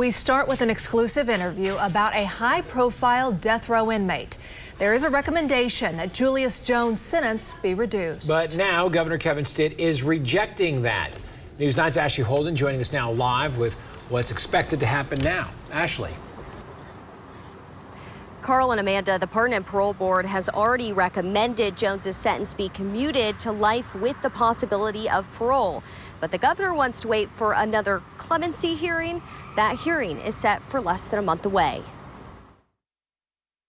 We start with an exclusive interview about a high-profile death row inmate. There is a recommendation that Julius Jones' sentence be reduced. But now Governor Kevin Stitt is rejecting that. News 9's Ashley Holden joining us now live with what's expected to happen now. Ashley. Carl and Amanda, the Pardon and Parole Board has already recommended Jones's sentence be commuted to life with the possibility of parole. But the governor wants to wait for another clemency hearing. That hearing is set for less than a month away.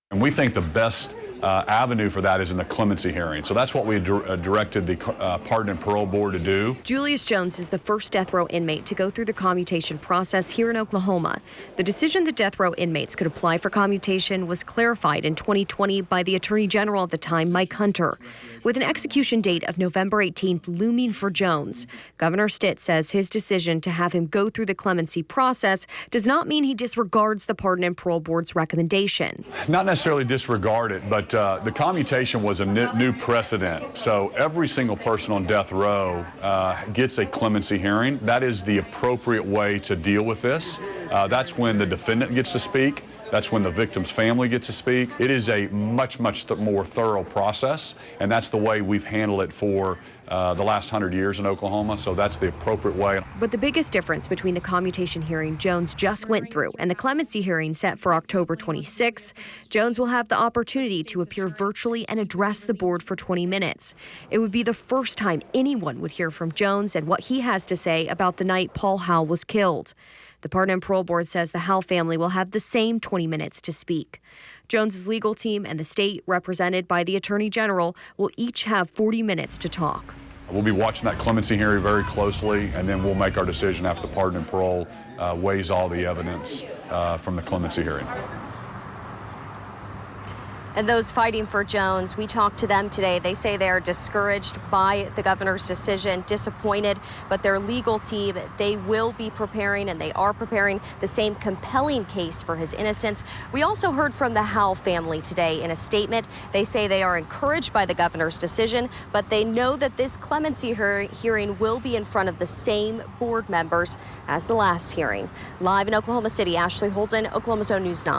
And we think the best avenue for that is in the clemency hearing. So that's what we directed the Pardon and Parole Board to do. Julius Jones is the first death row inmate to go through the commutation process here in Oklahoma. The decision that death row inmates could apply for commutation was clarified in 2020 by the Attorney General at the time, Mike Hunter. With an execution date of November 18th looming for Jones, Governor Stitt says his decision to have him go through the clemency process does not mean he disregards the Pardon and Parole Board's recommendation. Not necessarily disregard it, but the commutation was a new precedent. So every single person on death row gets a clemency hearing. That is the appropriate way to deal with this. That's when the defendant gets to speak. That's when the victim's family gets to speak. It is a much more thorough process, and that's the way we've handled it for the last 100 years in Oklahoma, so that's the appropriate way. But the biggest difference between the commutation hearing Jones just went through and the clemency hearing set for October 26th, Jones will have the opportunity to appear virtually and address the board for 20 minutes. It would be the first time anyone would hear from Jones and what he has to say about the night Paul Howell was killed. The Pardon and Parole Board says the Howell family will have the same 20 minutes to speak. Jones's legal team and the state, represented by the Attorney General, will each have 40 minutes to talk. We'll be watching that clemency hearing very closely, and then we'll make our decision after the Pardon and Parole weighs all the evidence from the clemency hearing. And those fighting for Jones, we talked to them today. They say they are discouraged by the governor's decision, disappointed, but their legal team, they will be preparing, and they are preparing the same compelling case for his innocence. We also heard from the Howell family today in a statement. They say they are encouraged by the governor's decision, but they know that this clemency hearing will be in front of the same board members as the last hearing. Live in Oklahoma City, Ashley Holden, Oklahoma's own News 9.